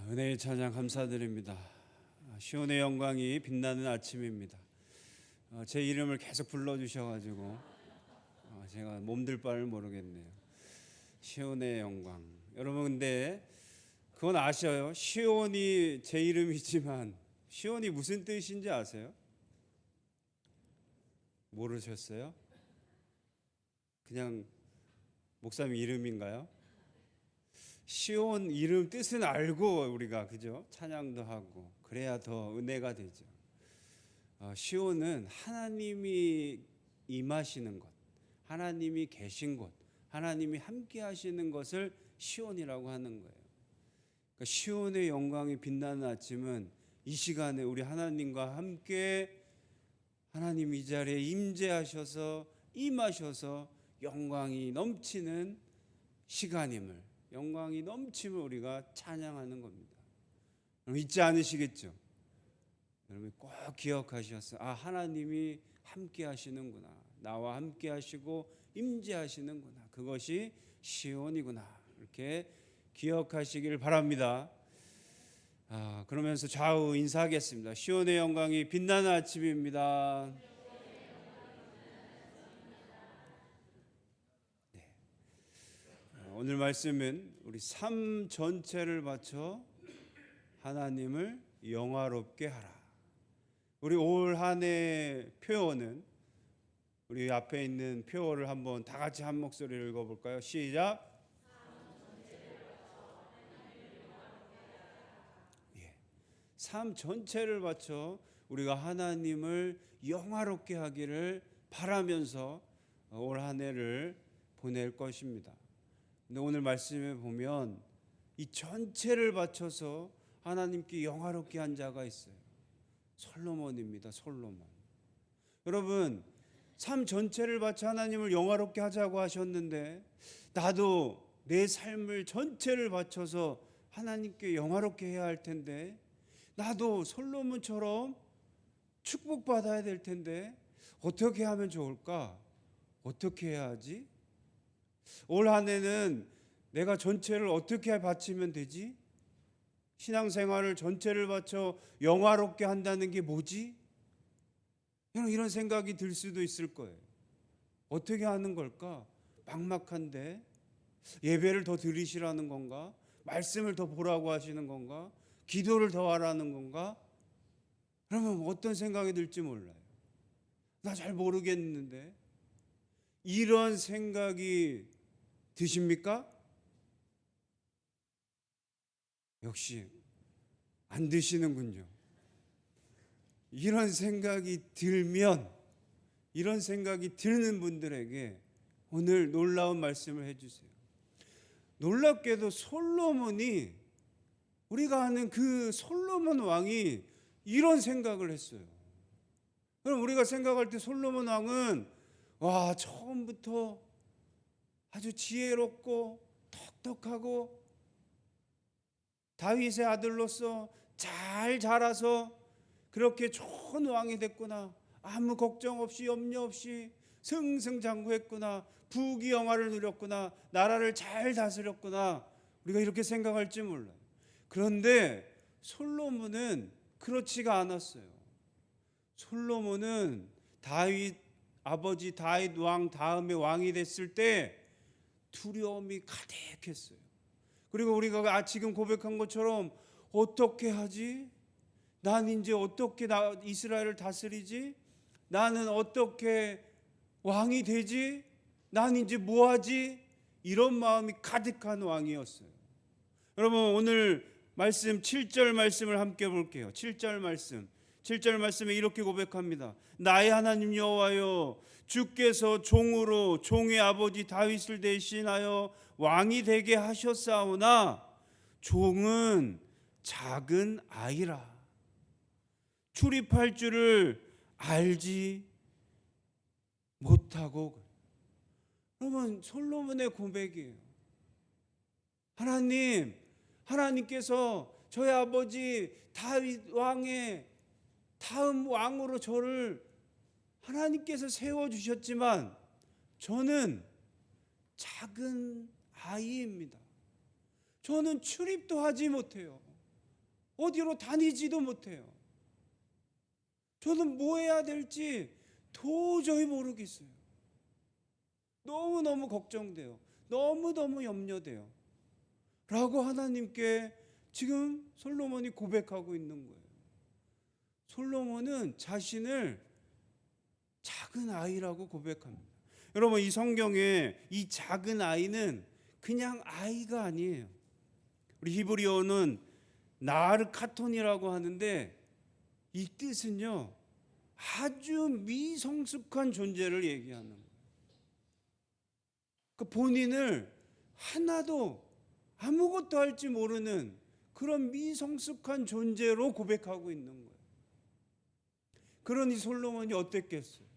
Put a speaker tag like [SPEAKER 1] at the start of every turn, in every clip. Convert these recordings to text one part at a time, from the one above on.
[SPEAKER 1] 은혜의 찬양 감사드립니다. 시온의 영광이 빛나는 아침입니다. 제 이름을 계속 불러주셔가지고 제가 몸둘 바를 모르겠네요. 시온의 영광. 여러분 근데 그건 아셔요? 시온이 제 이름이지만 시온이 무슨 뜻인지 아세요? 모르셨어요? 그냥 목사님 이름인가요? 시온 이름 뜻은 알고 우리가 그죠? 찬양도 하고 그래야 더 은혜가 되죠. 시온은 하나님이 임하시는 곳, 하나님이 계신 곳, 하나님이 함께 하시는 것을 시온이라고 하는 거예요. 그러니까 시온의 영광이 빛나는 아침은 이 시간에 우리 하나님과 함께 하나님 이 자리에 임재하셔서 임하셔서 영광이 넘치는 시간임을, 영광이 넘침을 우리가 찬양하는 겁니다. 여러분 잊지 않으시겠죠? 여러분 꼭 기억하셨어요. 하나님이 함께 하시는구나. 나와 함께 하시고 임재하시는구나. 그것이 시온이구나. 이렇게 기억하시길 바랍니다. 그러면서 좌우 인사하겠습니다. 시온의 영광이 빛나는 아침입니다. 오늘 말씀은 우리 삶 전체를 바쳐 하나님을 영화롭게 하라. 우리 올 한 해 표어는 우리 앞에 있는 표어를 한번 다 같이 한 목소리로 읽어볼까요? 시작. 삶 전체를 바쳐 우리가 하나님을 영화롭게 하기를 바라면서 올 한 해를 보낼 것입니다. 근데 오늘 말씀에 보면 이 전체를 바쳐서 하나님께 영화롭게 한 자가 있어요. 솔로몬입니다. 솔로몬. 여러분 삶 전체를 바쳐 하나님을 영화롭게 하자고 하셨는데 나도 내 삶을 전체를 바쳐서 하나님께 영화롭게 해야 할 텐데 나도 솔로몬처럼 축복받아야 될 텐데 어떻게 하면 좋을까? 어떻게 해야 하지? 올 한 해는 내가 전체를 어떻게 바치면 되지? 신앙생활을 전체를 바쳐 영화롭게 한다는 게 뭐지? 이런 생각이 들 수도 있을 거예요. 어떻게 하는 걸까? 막막한데 예배를 더 드리시라는 건가? 말씀을 더 보라고 하시는 건가? 기도를 더 하라는 건가? 그러면 어떤 생각이 들지 몰라요. 나 잘 모르겠는데 이런 생각이 드십니까? 역시 안 드시는군요. 이런 생각이 들면, 이런 생각이 드는 분들에게 오늘 놀라운 말씀을 해주세요. 놀랍게도 솔로몬이, 우리가 아는 그 솔로몬 왕이 이런 생각을 했어요. 그럼 우리가 생각할 때 솔로몬 왕은 처음부터 아주 지혜롭고 똑똑하고 다윗의 아들로서 잘 자라서 그렇게 좋은 왕이 됐구나. 아무 걱정 없이 염려 없이 승승장구했구나. 부귀영화를 누렸구나. 나라를 잘 다스렸구나. 우리가 이렇게 생각할지 몰라요. 그런데 솔로몬은 그렇지가 않았어요. 솔로몬은 아버지 다윗 왕 다음에 왕이 됐을 때 두려움이 가득했어요. 그리고 우리가 지금 고백한 것처럼 어떻게 하지? 난 이제 어떻게 이스라엘을 다스리지? 나는 어떻게 왕이 되지? 난 이제 뭐 하지? 이런 마음이 가득한 왕이었어요. 여러분 오늘 말씀 7절 말씀을 함께 볼게요. 7절 말씀에 이렇게 고백합니다. 나의 하나님 여호와여, 주께서 종으로 종의 아버지 다윗을 대신하여 왕이 되게 하셨사오나 종은 작은 아이라 출입할 줄을 알지 못하고. 여러분 솔로몬의 고백이에요. 하나님께서 저희 아버지 다윗 왕의 다음 왕으로 저를 하나님께서 세워주셨지만 저는 작은 아이입니다. 저는 출입도 하지 못해요. 어디로 다니지도 못해요. 저는 뭐 해야 될지 도저히 모르겠어요. 너무너무 걱정돼요. 너무너무 염려돼요. 라고 하나님께 지금 솔로몬이 고백하고 있는 거예요. 솔로몬은 자신을 작은 아이라고 고백합니다. 여러분, 이 성경에 이 작은 아이는 그냥 아이가 아니에요. 우리 히브리어는 나르카톤이라고 하는데 이 뜻은요, 아주 미성숙한 존재를 얘기하는 거예요. 그 본인을 하나도 아무것도 할지 모르는 그런 미성숙한 존재로 고백하고 있는 거예요. 그러니 솔로몬이 어땠겠어요?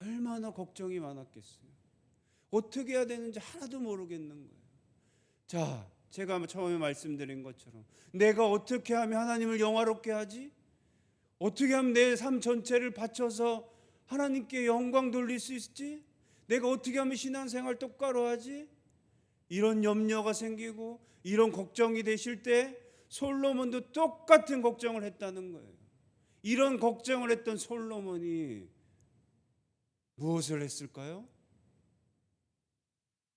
[SPEAKER 1] 얼마나 걱정이 많았겠어요. 어떻게 해야 되는지 하나도 모르겠는 거예요. 자, 제가 처음에 말씀드린 것처럼 내가 어떻게 하면 하나님을 영화롭게 하지? 어떻게 하면 내 삶 전체를 바쳐서 하나님께 영광 돌릴 수 있지? 내가 어떻게 하면 신앙생활 똑바로 하지? 이런 염려가 생기고 이런 걱정이 되실 때 솔로몬도 똑같은 걱정을 했다는 거예요. 이런 걱정을 했던 솔로몬이 무엇을 했을까요?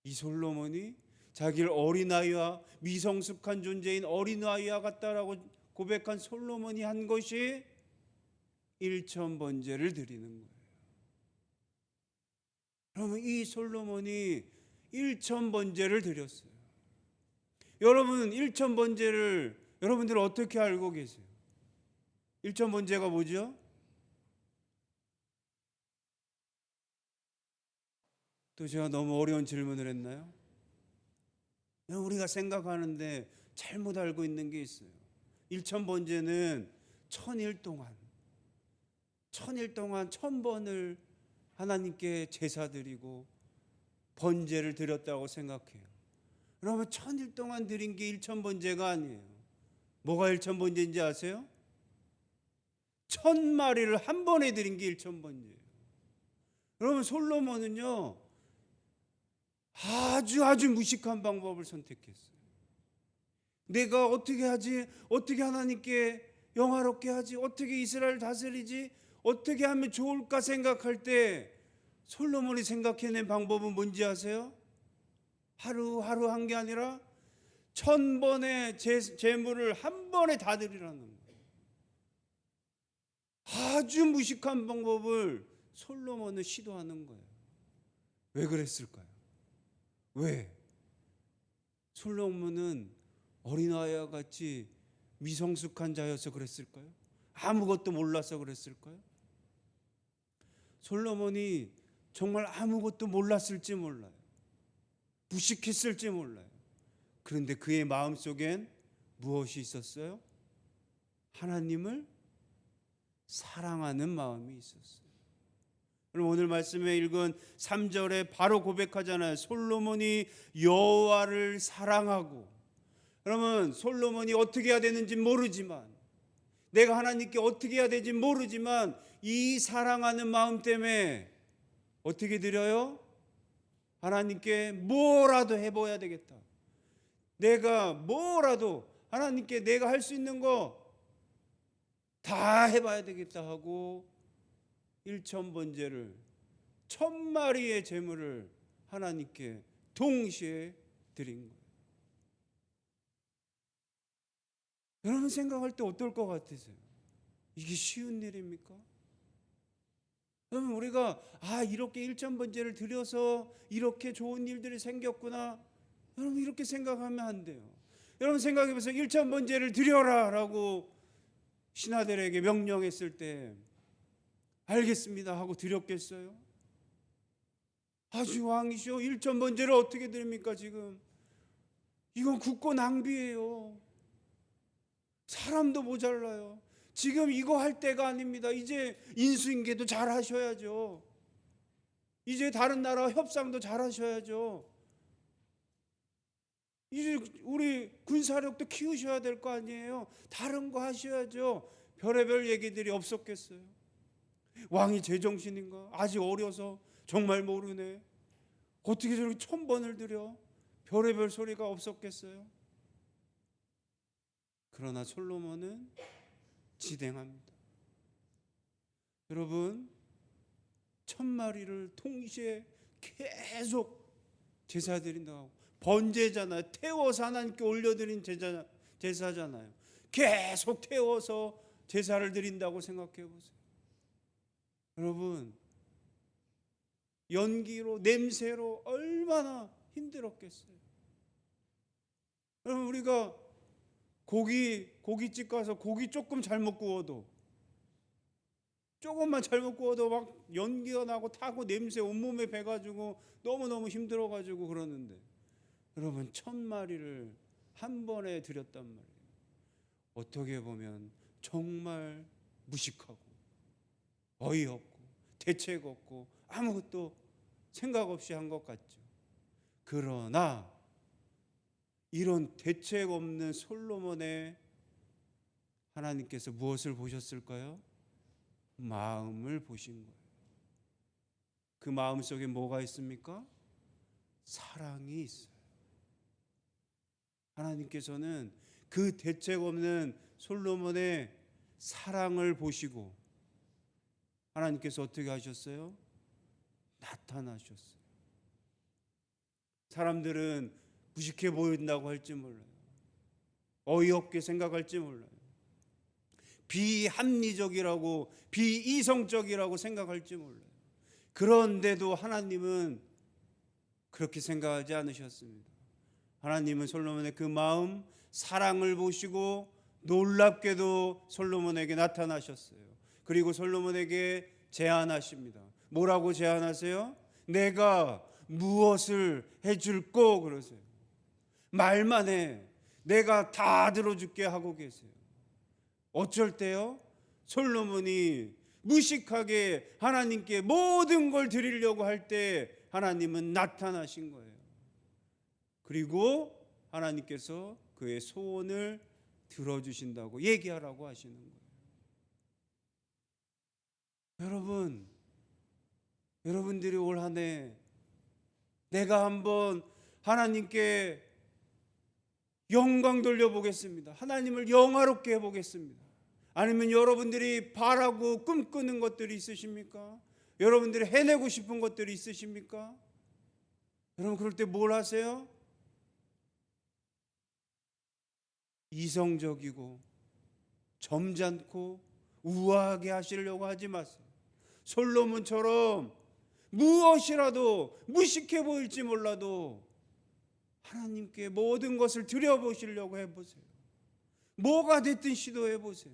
[SPEAKER 1] 이 솔로몬이 자기를 어린아이와 미성숙한 존재인 어린아이와 같다라고 고백한 솔로몬이 한 것이 일천번제를 드리는 거예요. 그러면 이 솔로몬이 일천번제를 드렸어요. 여러분, 일천번제를 여러분들 어떻게 알고 계세요? 일천번제가 뭐죠? 또 제가 너무 어려운 질문을 했나요? 우리가 생각하는데 잘못 알고 있는 게 있어요. 일천번제는 천일 동안 1000번을 하나님께 제사 드리고 번제를 드렸다고 생각해요. 그러면 1000일 동안 드린 게 일천번제가 아니에요. 뭐가 일천번제인지 아세요? 1000마리를 한 번에 드린 게 일천번제예요. 그러면 솔로몬은요, 아주 무식한 방법을 선택했어요. 내가 어떻게 하지? 어떻게 하나님께 영화롭게 하지? 어떻게 이스라엘 다스리지? 어떻게 하면 좋을까 생각할 때 솔로몬이 생각해낸 방법은 뭔지 아세요? 하루하루 한 게 아니라 1000번의 제물을 한 번에 다 드리라는 거예요. 아주 무식한 방법을 솔로몬은 시도하는 거예요. 왜 그랬을까요? 왜? 솔로몬은 어린아이와 같이 미성숙한 자여서 그랬을까요? 아무것도 몰라서 그랬을까요? 솔로몬이 정말 아무것도 몰랐을지 몰라요. 무식했을지 몰라요. 그런데 그의 마음속엔 무엇이 있었어요? 하나님을 사랑하는 마음이 있었어요. 그럼 오늘 말씀에 읽은 3절에 바로 고백하잖아요. 솔로몬이 여호와를 사랑하고. 그러면 솔로몬이 어떻게 해야 되는지 모르지만, 내가 하나님께 어떻게 해야 되는지 모르지만 이 사랑하는 마음 때문에 어떻게 드려요? 하나님께 뭐라도 해봐야 되겠다. 내가 뭐라도 하나님께 내가 할 수 있는 거 다 해봐야 되겠다 하고 일천번제를 1000마리의 제물을 하나님께 동시에 드린 거예요. 여러분 생각할 때 어떨 것 같으세요? 이게 쉬운 일입니까? 여러분 우리가 이렇게 일천번제를 드려서 이렇게 좋은 일들이 생겼구나, 여러분 이렇게 생각하면 안 돼요. 여러분 생각해보세요. 일천번제를 드려라 라고 신하들에게 명령했을 때 알겠습니다 하고 드렸겠어요? 아주 왕이시오, 일천번제를 어떻게 드립니까? 지금 이건 국고 낭비예요. 사람도 모자라요. 지금 이거 할 때가 아닙니다. 이제 인수인계도 잘 하셔야죠. 이제 다른 나라 협상도 잘 하셔야죠. 이제 우리 군사력도 키우셔야 될 거 아니에요. 다른 거 하셔야죠. 별의별 얘기들이 없었겠어요? 왕이 제정신인가? 아직 어려서 정말 모르네. 어떻게 저렇게 1000번을 드려? 별의별 소리가 없었겠어요? 그러나 솔로몬은 지탱합니다. 여러분, 1000마리를 동시에 계속 제사 드린다고, 번제잖아요. 태워서 하나님께 올려드린 제사잖아요. 계속 태워서 제사를 드린다고 생각해 보세요. 여러분, 연기로, 냄새로 얼마나 힘들었겠어요. 여러분, 우리가 고깃집 가서 고기 조금 잘못 구워도, 조금만 잘못 구워도 막 연기가 나고 타고 냄새 온몸에 배가지고 너무너무 힘들어가지고 그러는데, 여러분, 1000마리를 한 번에 드렸단 말이에요. 어떻게 보면 정말 무식하고 어이없고 대책 없고 아무것도 생각 없이 한 것 같죠. 그러나 이런 대책 없는 솔로몬의 하나님께서 무엇을 보셨을까요? 마음을 보신 거예요. 그 마음 속에 뭐가 있습니까? 사랑이 있어요. 하나님께서는 그 대책 없는 솔로몬의 사랑을 보시고 하나님께서 어떻게 하셨어요? 나타나셨어요. 사람들은 무식해 보인다고 할지 몰라요. 어이없게 생각할지 몰라요. 비합리적이라고, 비이성적이라고 생각할지 몰라요. 그런데도 하나님은 그렇게 생각하지 않으셨습니다. 하나님은 솔로몬의 그 마음, 사랑을 보시고 놀랍게도 솔로몬에게 나타나셨어요. 그리고 솔로몬에게 제안하십니다. 뭐라고 제안하세요? 내가 무엇을 해줄꼬 그러세요. 말만 해. 내가 다 들어줄게 하고 계세요. 어쩔 때요? 솔로몬이 무식하게 하나님께 모든 걸 드리려고 할 때 하나님은 나타나신 거예요. 그리고 하나님께서 그의 소원을 들어주신다고 얘기하라고 하시는 거예요. 여러분들이 올 한 해 내가 한번 하나님께 영광 돌려보겠습니다. 하나님을 영화롭게 해보겠습니다. 아니면 여러분들이 바라고 꿈꾸는 것들이 있으십니까? 여러분들이 해내고 싶은 것들이 있으십니까? 여러분, 그럴 때 뭘 하세요? 이성적이고 점잖고 우아하게 하시려고 하지 마세요. 솔로몬처럼 무엇이라도 무식해 보일지 몰라도 하나님께 모든 것을 드려보시려고 해보세요. 뭐가 됐든 시도해보세요.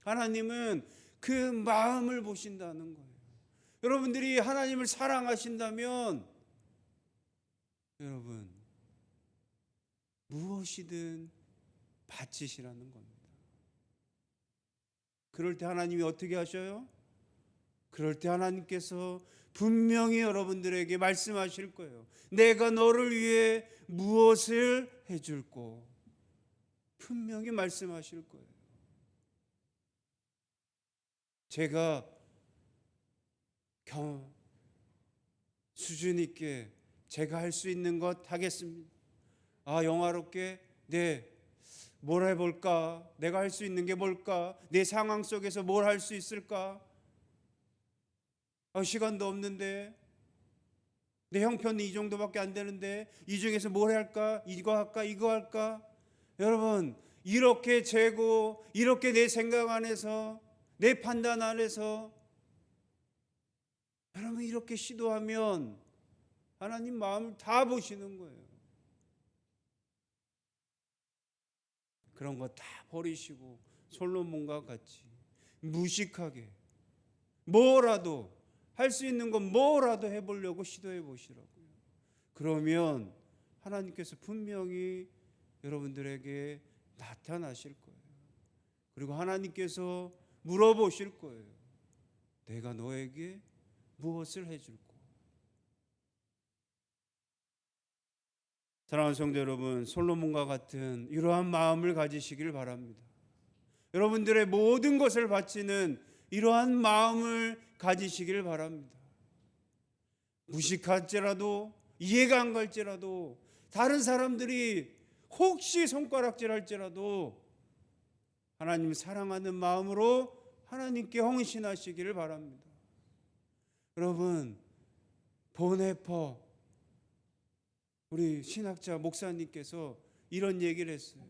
[SPEAKER 1] 하나님은 그 마음을 보신다는 거예요. 여러분들이 하나님을 사랑하신다면 여러분 무엇이든 바치시라는 겁니다. 그럴 때 하나님이 어떻게 하셔요? 그럴 때 하나님께서 분명히 여러분들에게 말씀하실 거예요. 내가 너를 위해 무엇을 해줄꼬. 분명히 말씀하실 거예요. 제가 수준 있게 제가 할 수 있는 것 하겠습니다. 영화롭게 뭘 해볼까? 내가 할 수 있는 게 뭘까? 내 상황 속에서 뭘 할 수 있을까? 시간도 없는데, 내 형편이 이 정도밖에 안 되는데 이 중에서 뭘 할까? 이거 할까? 이거 할까? 여러분, 이렇게 재고 이렇게 내 생각 안에서 내 판단 안에서 여러분 이렇게 시도하면 하나님 마음을 다 보시는 거예요. 그런 거 다 버리시고 솔로몬과 같이 무식하게 뭐라도 할 수 있는 건 뭐라도 해보려고 시도해 보시라고요. 그러면 하나님께서 분명히 여러분들에게 나타나실 거예요. 그리고 하나님께서 물어보실 거예요. 내가 너에게 무엇을 해줄까? 사랑하는 성도 여러분, 솔로몬과 같은 이러한 마음을 가지시길 바랍니다. 여러분들의 모든 것을 바치는 이러한 마음을 가지시길 바랍니다. 무식할지라도 이해가 안 갈지라도 다른 사람들이 혹시 손가락질할지라도 하나님 사랑하는 마음으로 하나님께 헌신하시기를 바랍니다. 여러분, 보네퍼 우리 신학자 목사님께서 이런 얘기를 했어요.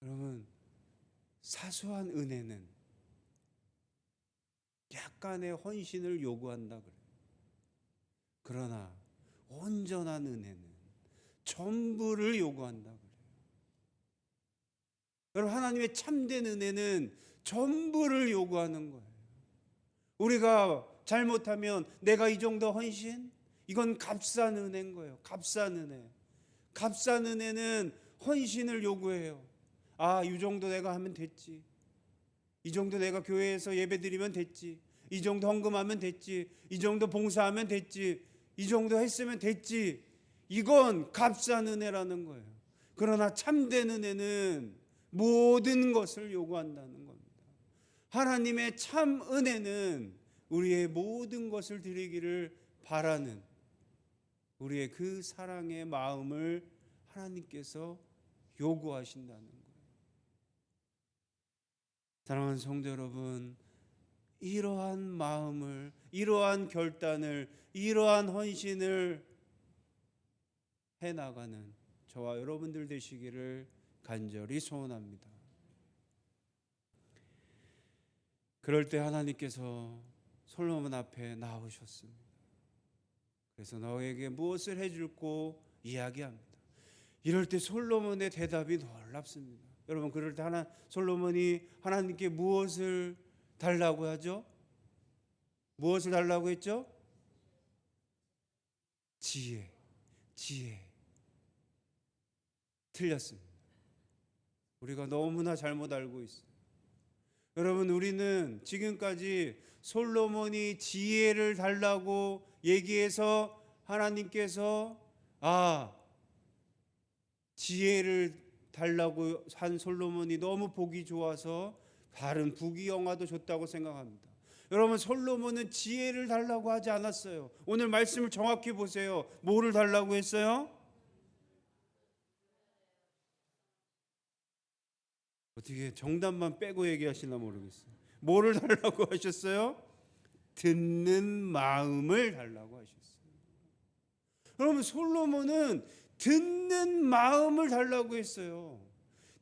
[SPEAKER 1] 여러분, 사소한 은혜는 약간의 헌신을 요구한다 그래요. 그러나 온전한 은혜는 전부를 요구한다 그래요. 여러분, 하나님의 참된 은혜는 전부를 요구하는 거예요. 우리가 잘못하면 내가 이 정도 헌신? 이건 값싼 은혜인 거예요. 값싼 은혜. 값싼 은혜는 헌신을 요구해요. 이 정도 내가 하면 됐지. 이 정도 내가 교회에서 예배드리면 됐지. 이 정도 헌금하면 됐지. 이 정도 봉사하면 됐지. 이 정도 했으면 됐지. 이건 값싼 은혜라는 거예요. 그러나 참된 은혜는 모든 것을 요구한다는 겁니다. 하나님의 참 은혜는 우리의 모든 것을 드리기를 바라는 우리의 그 사랑의 마음을 하나님께서 요구하신다는 거예요. 사랑하는 성도 여러분, 이러한 마음을, 이러한 결단을, 이러한 헌신을 해나가는 저와 여러분들 되시기를 간절히 소원합니다. 그럴 때 하나님께서 솔로몬 앞에 나오셨습니다. 그래서 너에게 무엇을 해줄고 이야기합니다. 이럴 때 솔로몬의 대답이 놀랍습니다. 여러분, 그럴 때 솔로몬이 하나님께 무엇을 달라고 하죠? 무엇을 달라고 했죠? 지혜. 틀렸습니다. 우리가 너무나 잘못 알고 있어요. 여러분, 우리는 지금까지 솔로몬이 지혜를 달라고 얘기해서 하나님께서 지혜를 달라고 한 솔로몬이 너무 보기 좋아서 다른 부귀영화도 줬다고 생각합니다. 여러분, 솔로몬은 지혜를 달라고 하지 않았어요. 오늘 말씀을 정확히 보세요. 뭐를 달라고 했어요? 어떻게 정답만 빼고 얘기하시나 모르겠어요. 뭐를 달라고 하셨어요? 듣는 마음을 달라고 하셨어요. 여러분, 솔로몬은 듣는 마음을 달라고 했어요.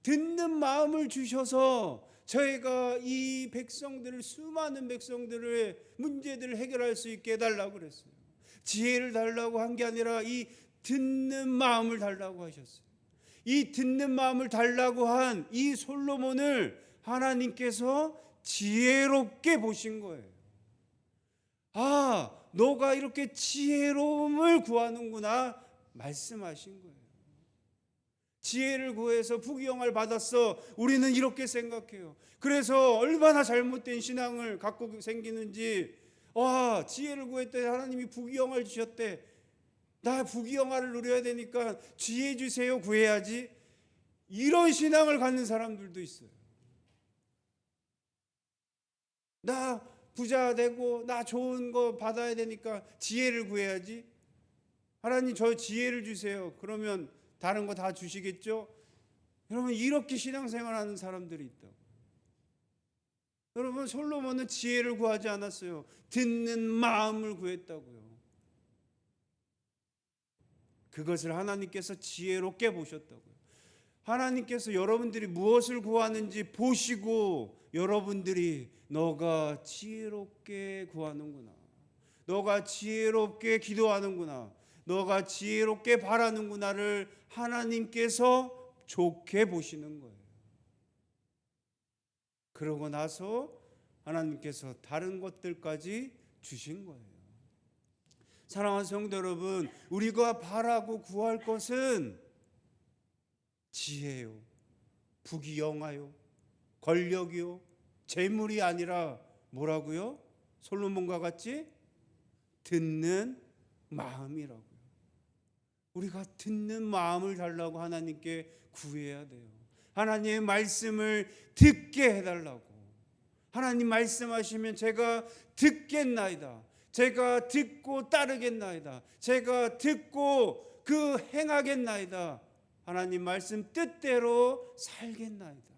[SPEAKER 1] 듣는 마음을 주셔서 저희가 이 백성들을, 수많은 백성들의 문제들을 해결할 수 있게 해달라고 그랬어요. 지혜를 달라고 한 게 아니라 이 듣는 마음을 달라고 하셨어요. 이 듣는 마음을 달라고 한 이 솔로몬을 하나님께서 지혜롭게 보신 거예요. 너가 이렇게 지혜로움을 구하는구나 말씀하신 거예요. 지혜를 구해서 부귀영화를 받았어. 우리는 이렇게 생각해요. 그래서 얼마나 잘못된 신앙을 갖고 생기는지, 지혜를 구했더니 하나님이 부귀영화를 주셨대. 나 부귀영화를 누려야 되니까 지혜 주세요 구해야지. 이런 신앙을 갖는 사람들도 있어요. 나 부자 되고 나 좋은 거 받아야 되니까 지혜를 구해야지. 하나님, 저 지혜를 주세요. 그러면 다른 거 다 주시겠죠? 여러분, 이렇게 신앙생활하는 사람들이 있다고. 여러분, 솔로몬은 지혜를 구하지 않았어요. 듣는 마음을 구했다고요. 그것을 하나님께서 지혜롭게 보셨다고요. 하나님께서 여러분들이 무엇을 구하는지 보시고 여러분들이 너가 지혜롭게 구하는구나, 너가 지혜롭게 기도하는구나, 너가 지혜롭게 바라는구나를 하나님께서 좋게 보시는 거예요. 그러고 나서 하나님께서 다른 것들까지 주신 거예요. 사랑하는 성도 여러분, 우리가 바라고 구할 것은 지혜요, 부귀영화요, 권력이요, 재물이 아니라 뭐라고요? 솔로몬과 같이 듣는 마음이라고요. 우리가 듣는 마음을 달라고 하나님께 구해야 돼요. 하나님의 말씀을 듣게 해달라고. 하나님 말씀하시면 제가 듣겠나이다, 제가 듣고 따르겠나이다, 제가 듣고 그 행하겠나이다. 하나님 말씀 뜻대로 살겠나이다.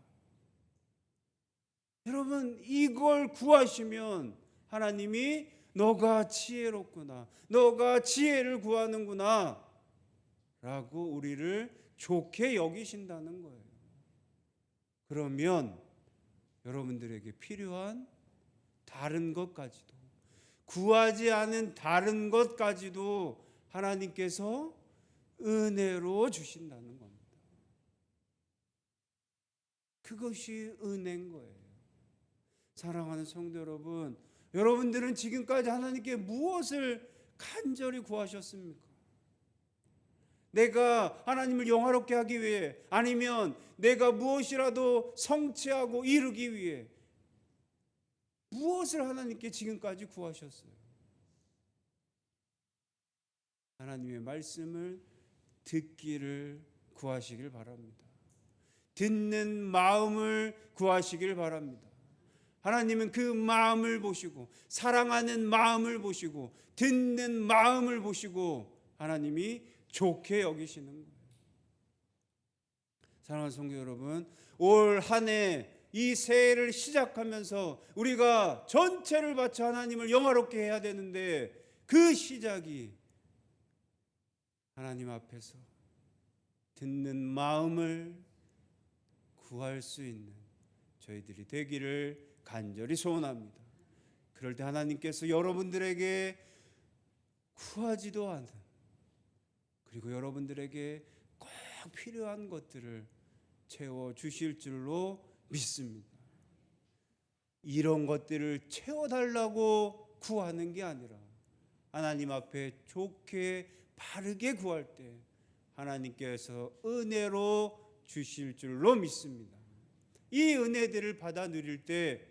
[SPEAKER 1] 여러분, 이걸 구하시면 하나님이 너가 지혜롭구나, 너가 지혜를 구하는구나 라고 우리를 좋게 여기신다는 거예요. 그러면 여러분들에게 필요한 다른 것까지도, 구하지 않은 다른 것까지도 하나님께서 은혜로 주신다는 겁니다. 그것이 은혜인 거예요. 사랑하는 성도 여러분, 여러분들은 지금까지 하나님께 무엇을 간절히 구하셨습니까? 내가 하나님을 영화롭게 하기 위해, 아니면 내가 무엇이라도 성취하고 이루기 위해 무엇을 하나님께 지금까지 구하셨어요? 하나님의 말씀을 듣기를 구하시길 바랍니다. 듣는 마음을 구하시길 바랍니다. 하나님은 그 마음을 보시고, 사랑하는 마음을 보시고, 듣는 마음을 보시고 하나님이 좋게 여기시는 거예요. 사랑하는 성도 여러분, 올 한 해 이 새해를 시작하면서 우리가 전체를 바쳐 하나님을 영화롭게 해야 되는데, 그 시작이 하나님 앞에서 듣는 마음을 구할 수 있는 저희들이 되기를 간절히 소원합니다. 그럴 때 하나님께서 여러분들에게 구하지도 않은, 그리고 여러분들에게 꼭 필요한 것들을 채워주실 줄로 믿습니다. 이런 것들을 채워달라고 구하는 게 아니라 하나님 앞에 좋게 바르게 구할 때 하나님께서 은혜로 주실 줄로 믿습니다. 이 은혜들을 받아 누릴 때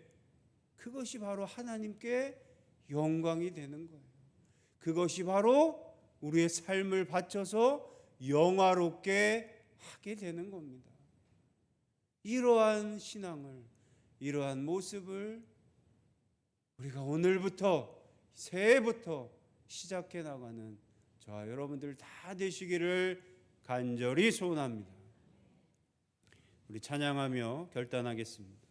[SPEAKER 1] 그것이 바로 하나님께 영광이 되는 거예요. 그것이 바로 우리의 삶을 바쳐서 영화롭게 하게 되는 겁니다. 이러한 신앙을, 이러한 모습을 우리가 오늘부터, 새해부터 시작해 나가는 저와 여러분들 다 되시기를 간절히 소원합니다. 우리 찬양하며 결단하겠습니다.